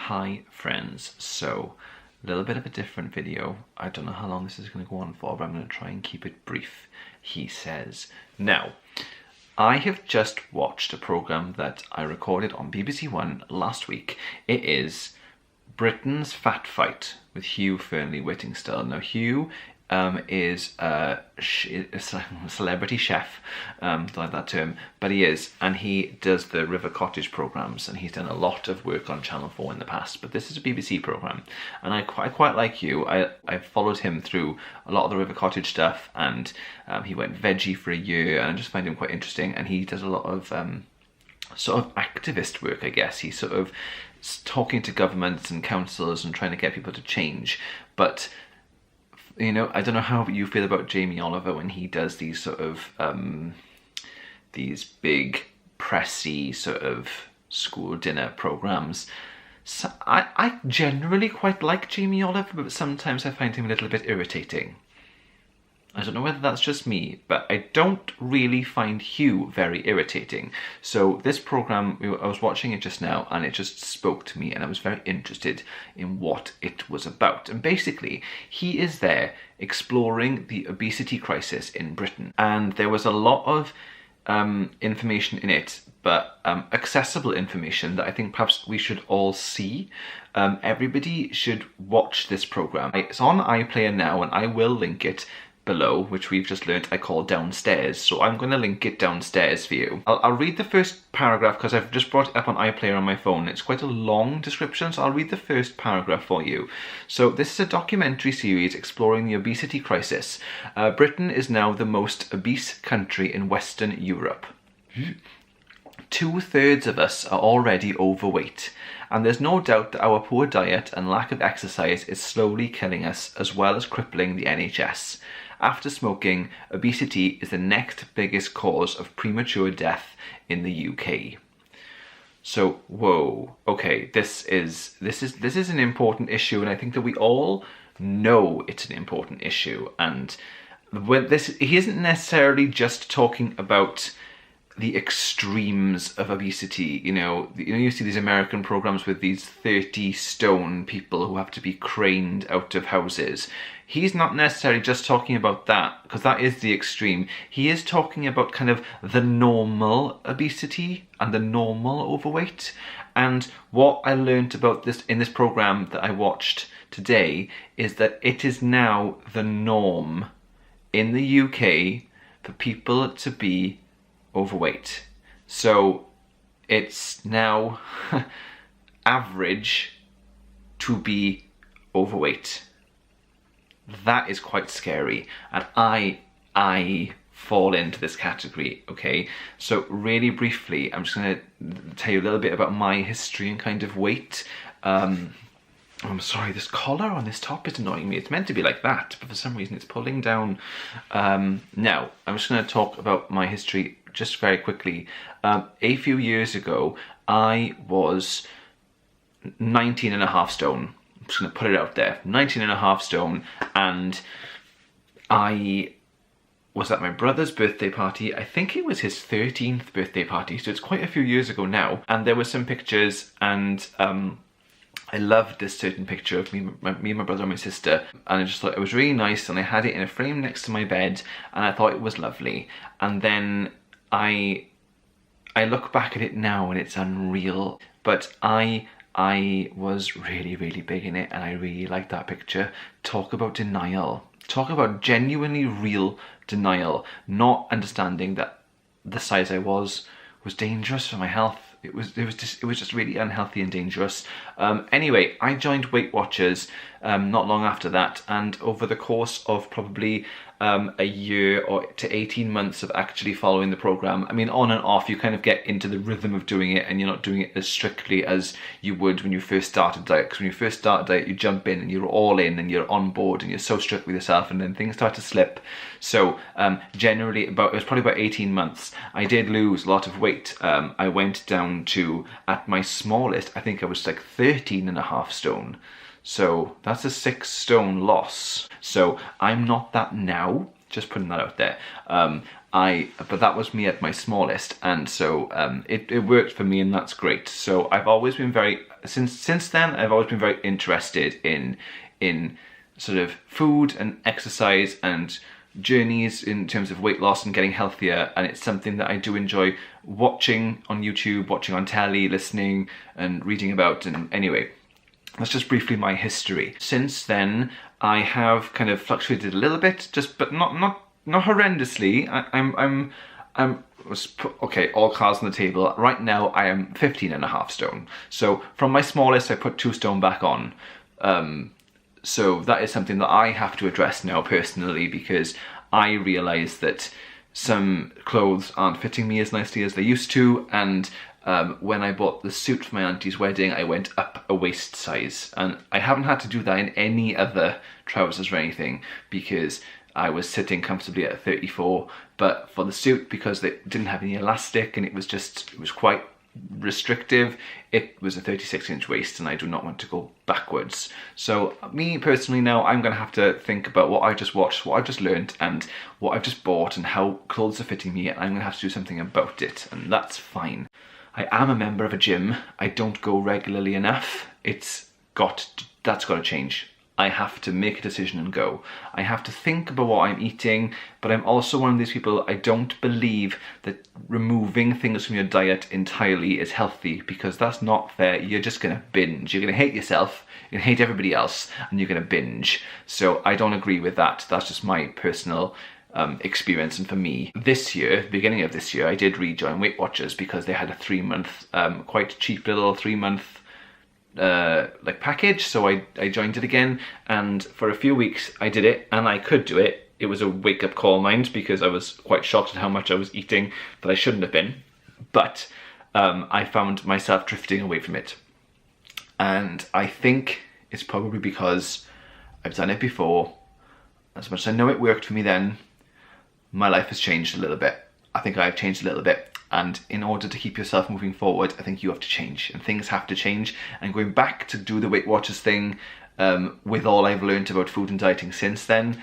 Hi friends, so a little bit of a different video. I don't know how long this is going to go on for, but I'm going to try and keep it brief, he says. Now, I have just watched a programme that I recorded on BBC One last week. It is Britain's Fat Fight with Hugh Fearnley-Whittingstall. Now, Hugh is a celebrity chef, like that term, but he is, and he does the River Cottage programmes, and he's done a lot of work on Channel 4 in the past, but this is a BBC programme, and I quite like Hugh. I followed him through a lot of the River Cottage stuff, and he went veggie for a year, and I just find him quite interesting, and he does a lot of sort of activist work, I guess. He's sort of talking to governments and councils and trying to get people to change, but you know, I don't know how you feel about Jamie Oliver when he does these sort of these big pressy sort of school dinner programs. So I generally quite like Jamie Oliver, but sometimes I find him a little bit irritating. I don't know whether that's just me, but I don't really find Hugh very irritating. So this programme, I was watching it just now, and it just spoke to me, and I was very interested in what it was about. And basically, he is there exploring the obesity crisis in Britain. And there was a lot of information in it, but accessible information that I think perhaps we should all see. Everybody should watch this programme. It's on iPlayer now, and I will link it below, which we've just learnt I call downstairs, so I'm going to link it downstairs for you. I'll read the first paragraph because I've just brought it up on iPlayer on my phone. It's quite a long description, so I'll read the first paragraph for you. So this is a documentary series exploring the obesity crisis. Britain is now the most obese country in Western Europe. 2/3 of us are already overweight, and there's no doubt that our poor diet and lack of exercise is slowly killing us, as well as crippling the NHS. After smoking, obesity is the next biggest cause of premature death in the UK. So, whoa, okay, this is an important issue, and I think that we all know it's an important issue. And when he isn't necessarily just talking about the extremes of obesity. You see these American programs with these 30 stone people who have to be craned out of houses. He's not necessarily just talking about that, because that is the extreme. He is talking about kind of the normal obesity and the normal overweight. And what I learned about this in this program that I watched today is that it is now the norm in the UK for people to be overweight. So it's now average to be overweight. That is quite scary, and I fall into this category, okay? So really briefly, I'm just going to tell you a little bit about my history and kind of weight. I'm sorry, this collar on this top is annoying me. It's meant to be like that, but for some reason it's pulling down. Now, I'm just going to talk about my history just very quickly. A few years ago, I was 19.5 stone. I'm just going to put it out there. 19.5 stone, and I was at my brother's birthday party. I think it was his 13th birthday party, so it's quite a few years ago now. And there were some pictures, and I loved this certain picture of me and my brother and my sister, and I just thought it was really nice, and I had it in a frame next to my bed, and I thought it was lovely. And then I look back at it now and it's unreal, but I was really, really big in it, and I really liked that picture. Talk about denial. Talk about genuinely real denial, not understanding that the size I was dangerous for my health. It was just really unhealthy and dangerous. Anyway, I joined Weight Watchers not long after that, and over the course of probably a year or to 18 months of actually following the program, I mean, on and off, you kind of get into the rhythm of doing it, and you're not doing it as strictly as you would when you first started diet. Because when you first start diet, you jump in and you're all in and you're on board and you're so strict with yourself, and then things start to slip. So generally, it was probably about 18 months. I did lose a lot of weight. I went down to, at my smallest, I think I was like 13.5 stone. So that's a 6 stone loss. So I'm not that now. Just putting that out there. But that was me at my smallest, and so it worked for me, and that's great. So I've always been since then I've always been very interested in sort of food and exercise and journeys in terms of weight loss and getting healthier, and it's something that I do enjoy watching on YouTube, watching on telly, listening and reading about. And anyway, that's just briefly my history. Since then, I have kind of fluctuated a little bit, but not horrendously. Okay, all cards on the table. Right now, I am 15.5 stone. So from my smallest, I put 2 stone back on. So that is something that I have to address now personally, because I realise that some clothes aren't fitting me as nicely as they used to, and when I bought the suit for my auntie's wedding, I went up a waist size, and I haven't had to do that in any other trousers or anything because I was sitting comfortably at a 34, but for the suit, because they didn't have any elastic and it was quite restrictive, it was a 36-inch waist, and I do not want to go backwards. So me personally now, I'm going to have to think about what I just watched, what I've just learned, and what I've just bought, and how clothes are fitting me, and I'm going to have to do something about it, and that's fine. I am a member of a gym. I don't go regularly enough. That's got to change. I have to make a decision and go. I have to think about what I'm eating, but I'm also one of these people, I don't believe that removing things from your diet entirely is healthy, because that's not fair. You're just gonna binge. You're gonna hate yourself, you're gonna hate everybody else, and you're gonna binge. So I don't agree with that. That's just my personal experience. And for me, this year, beginning of this year, I did rejoin Weight Watchers because they had a 3-month, quite cheap little 3-month like package. So I joined it again, and for a few weeks I did it, and I could do it. It was a wake-up call, mind, because I was quite shocked at how much I was eating that I shouldn't have been. But I found myself drifting away from it, and I think it's probably because I've done it before. As much as I know it worked for me then, my life has changed a little bit. I think I've changed a little bit. And in order to keep yourself moving forward, I think you have to change, and things have to change. And going back to do the Weight Watchers thing, with all I've learned about food and dieting since then,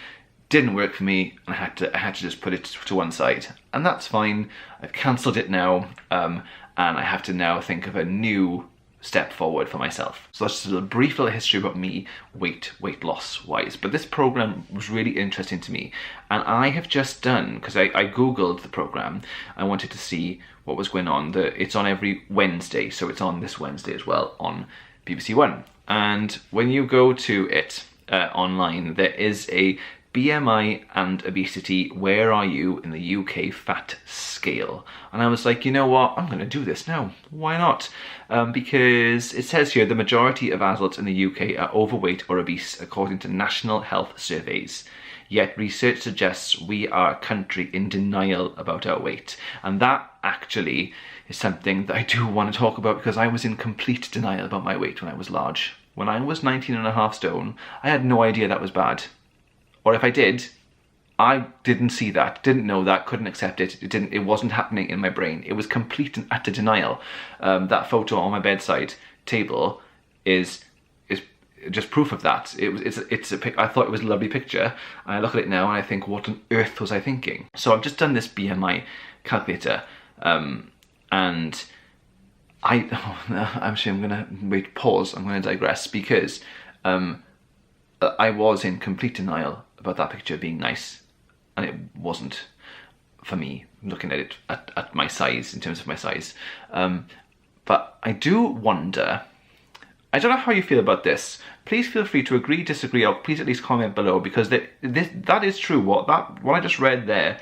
didn't work for me, and I had to just put it to one side. And that's fine. I've cancelled it now, and I have to now think of a new step forward for myself. So that's just a brief little history about me weight loss wise. But this program was really interesting to me, and I have just done, because I googled the program, I wanted to see what was going on. It's on every Wednesday, so it's on this Wednesday as well on BBC One. And when you go to it online, there is a BMI and obesity, where are you in the UK fat scale? And I was like, you know what, I'm going to do this now. Why not? Because it says here the majority of adults in the UK are overweight or obese according to national health surveys. Yet research suggests we are a country in denial about our weight. And that actually is something that I do want to talk about, because I was in complete denial about my weight when I was large. When I was 19.5 stone, I had no idea that was bad. Or if I did, I didn't see that, didn't know that, couldn't accept it. It wasn't happening in my brain. It was complete and utter denial. That photo on my bedside table is just proof of that. I thought it was a lovely picture, and I look at it now and I think, what on earth was I thinking? So I've just done this BMI calculator, and I'm gonna pause. I'm gonna digress, because I was in complete denial about that picture being nice, and it wasn't for me, looking at it at my size, in terms of my size. But I do wonder, I don't know how you feel about this. Please feel free to agree, disagree, or please at least comment below, because that is true. What I just read there,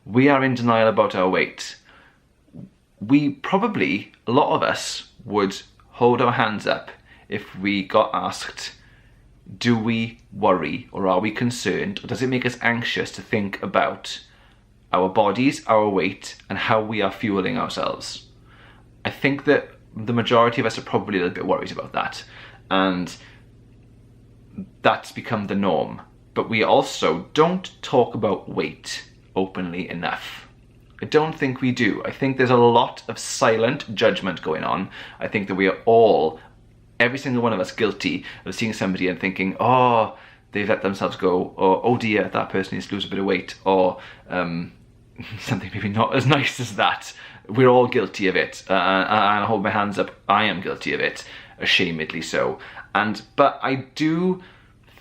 we are in denial about our weight. We probably, a lot of us, would hold our hands up if we got asked, do we worry, or are we concerned, or does it make us anxious to think about our bodies, our weight, and how we are fueling ourselves? I think that the majority of us are probably a little bit worried about that, and that's become the norm. But we also don't talk about weight openly enough. I don't think we do. I think there's a lot of silent judgment going on. I think that we are all, every single one of us, guilty of seeing somebody and thinking, oh, they've let themselves go, or oh dear, that person needs to lose a bit of weight, or something maybe not as nice as that. We're all guilty of it, and I hold my hands up, I am guilty of it, ashamedly so. But I do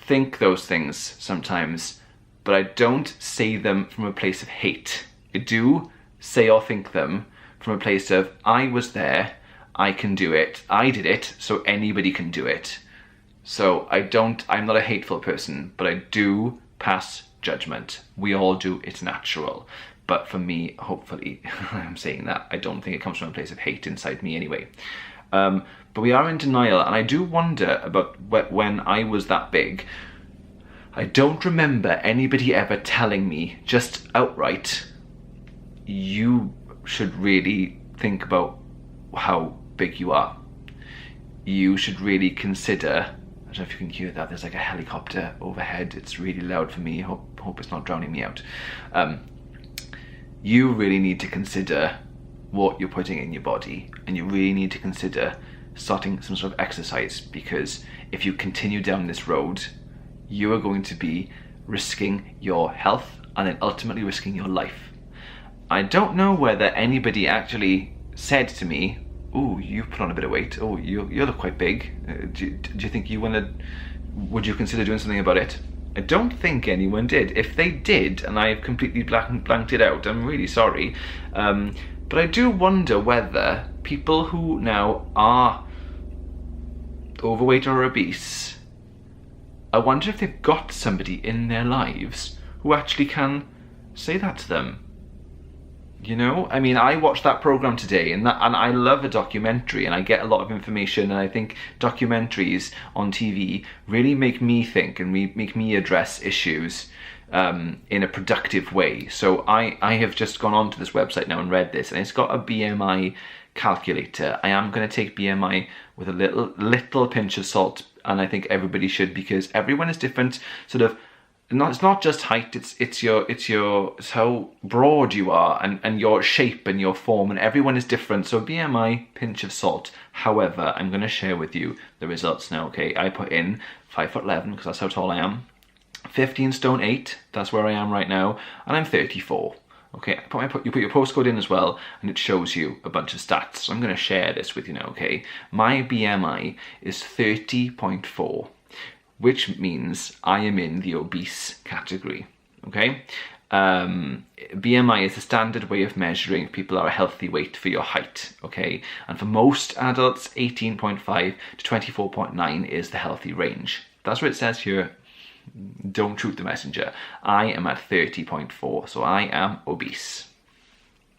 think those things sometimes, but I don't say them from a place of hate. I do say or think them from a place of, I was there, I can do it, I did it, so anybody can do it. So I'm not a hateful person, but I do pass judgment. We all do, it's natural. But for me, hopefully, I'm saying that, I don't think it comes from a place of hate inside me anyway. But we are in denial, and I do wonder about when I was that big. I don't remember anybody ever telling me just outright, you should really think about how big you are. You should really consider, I don't know if you can hear that, there's like a helicopter overhead, it's really loud for me, hope it's not drowning me out. You really need to consider what you're putting in your body, and you really need to consider starting some sort of exercise, because if you continue down this road, you are going to be risking your health and then ultimately risking your life. I don't know whether anybody actually said to me, oh, you've put on a bit of weight, oh, you look quite big, do you think would you consider doing something about it? I don't think anyone did. If they did, and I've completely blanked it out, I'm really sorry. But I do wonder whether people who now are overweight or obese, I wonder if they've got somebody in their lives who actually can say that to them. You know, I mean, I watched that program today, and I love a documentary, and I get a lot of information, and I think documentaries on TV really make me think and make me address issues in a productive way. So I have just gone onto this website now and read this, and it's got a BMI calculator. I am going to take BMI with a little pinch of salt, and I think everybody should, because everyone is different. Sort of, it's not just height. It's how broad you are, and your shape and your form, and everyone is different. So BMI, pinch of salt. However, I'm going to share with you the results now. Okay, I put in 5'11" because that's how tall I am. 15 stone 8. That's where I am right now, and I'm 34. Okay, you put your postcode in as well, and it shows you a bunch of stats. So I'm going to share this with you now, okay? My BMI is 30.4, which means I am in the obese category, okay? BMI is the standard way of measuring if people are a healthy weight for your height, okay? And for most adults, 18.5 to 24.9 is the healthy range. That's what it says here. Don't shoot the messenger. I am at 30.4, so I am obese.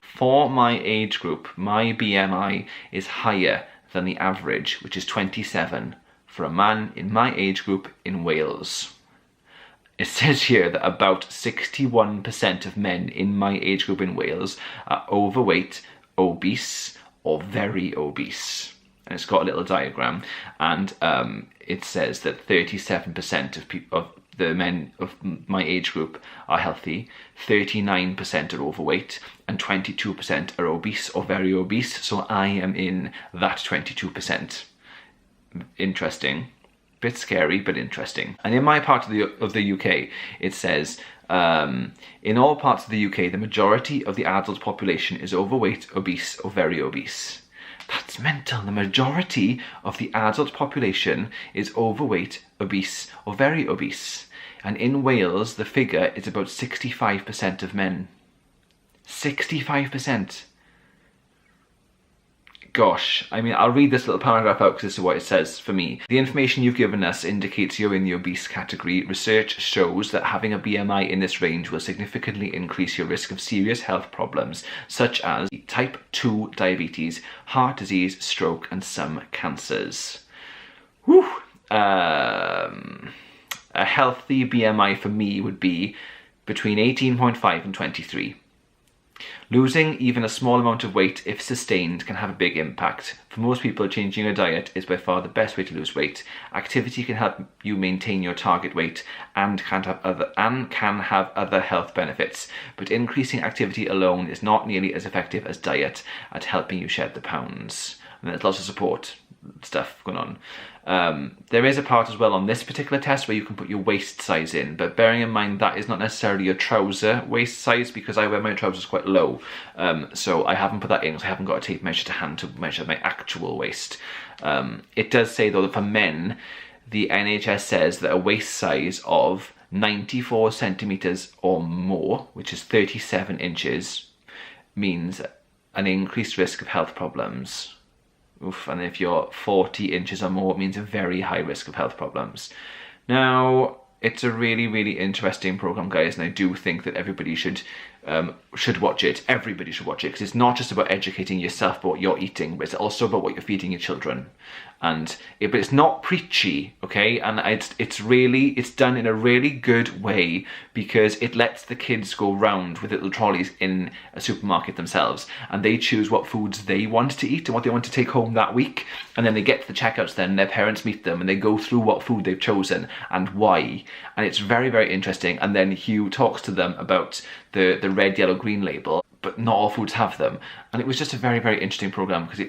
For my age group, my BMI is higher than the average, which is 27, for a man in my age group in Wales. It says here that about 61% of men in my age group in Wales are overweight, obese, or very obese. And it's got a little diagram, and it says that 37% of the men of my age group are healthy, 39% are overweight, and 22% are obese or very obese. So I am in that 22%. Interesting. Bit scary, but interesting. And in my part of the UK, it says, in all parts of the UK, the majority of the adult population is overweight, obese, or very obese. That's mental. The majority of the adult population is overweight, obese, or very obese. And in Wales, the figure is about 65% of men. 65%. Gosh, I mean, I'll read this little paragraph out because this is what it says for me. The information you've given us indicates you're in the obese category. Research shows that having a BMI in this range will significantly increase your risk of serious health problems, such as type 2 diabetes, heart disease, stroke, and some cancers. Whew. A healthy BMI for me would be between 18.5 and 23. Losing even a small amount of weight, if sustained, can have a big impact. For most people, changing your diet is by far the best way to lose weight. Activity can help you maintain your target weight and can have other health benefits. But increasing activity alone is not nearly as effective as diet at helping you shed the pounds. And there's lots of support. stuff going on. There is a part as well on this particular test where you can put your waist size in, but bearing in mind that is not necessarily your trouser waist size, because I wear my trousers quite low, so I haven't put that in because I haven't got a tape measure to hand to measure my actual waist. It does say though that for men, the NHS says that a waist size of 94 centimetres or more, which is 37 inches, means an increased risk of health problems. Oof, and if you're 40 inches or more, it means a very high risk of health problems. Now, it's a really, really interesting program, guys, and I do think that everybody should watch it. Everybody should watch it, because it's not just about educating yourself about what you're eating, but it's also about what you're feeding your children. But it's not preachy, okay? And it's done in a really good way, because it lets the kids go round with little trolleys in a supermarket themselves, and they choose what foods they want to eat and what they want to take home that week. And then they get to the checkouts then, and their parents meet them, and they go through what food they've chosen and why. And it's very, very interesting. And then Hugh talks to them about the red, yellow, green label, but not all foods have them. And it was just a very, very interesting program, because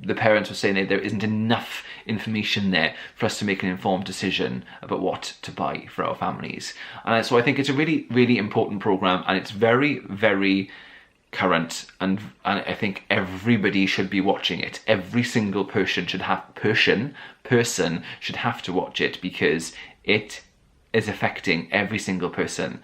the parents were saying that there isn't enough information there for us to make an informed decision about what to buy for our families. And so I think it's a really, really important program, and it's very, very current, and I think everybody should be watching it. Every single person should have to watch it, because it is affecting every single person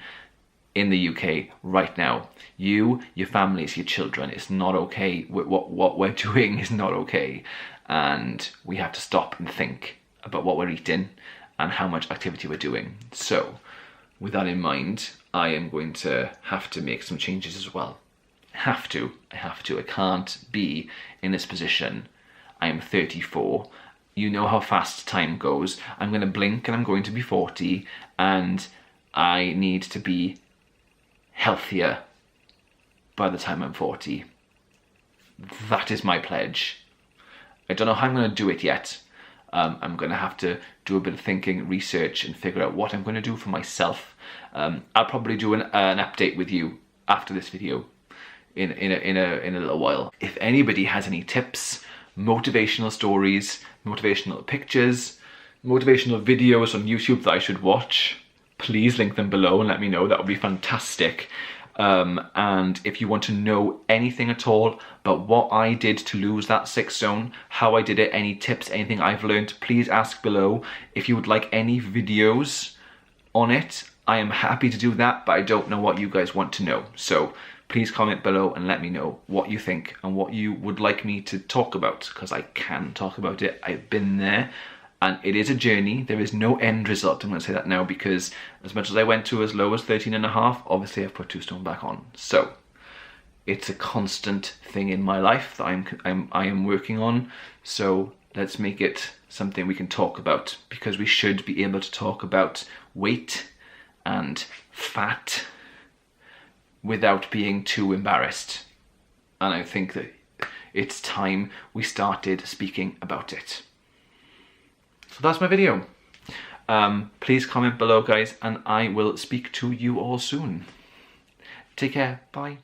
in the UK right now. You, your families, your children. It's not okay. What we're doing is not okay. And we have to stop and think about what we're eating and how much activity we're doing. So, with that in mind, I am going to have to make some changes as well. I have to. I can't be in this position. I am 34. You know how fast time goes. I'm going to blink and I'm going to be 40, and I need to be healthier by the time I'm 40. That is my pledge. I don't know how I'm going to do it yet. I'm going to have to do a bit of thinking, research, and figure out what I'm going to do for myself. I'll probably do an update with you after this video in a little while. If anybody has any tips, motivational stories, motivational pictures, motivational videos on YouTube that I should watch, please link them below and let me know. That would be fantastic. And if you want to know anything at all about what I did to lose that 6 stone, how I did it, any tips, anything I've learned, please ask below. If you would like any videos on it, I am happy to do that, but I don't know what you guys want to know. So please comment below and let me know what you think and what you would like me to talk about, because I can talk about it. I've been there. And it is a journey. There is no end result. I'm going to say that now, because as much as I went to as low as 13.5, obviously I've put 2 stone back on. So it's a constant thing in my life that I am working on. So let's make it something we can talk about, because we should be able to talk about weight and fat without being too embarrassed. And I think that it's time we started speaking about it. So that's my video. Please comment below, guys, and I will speak to you all soon. Take care. Bye.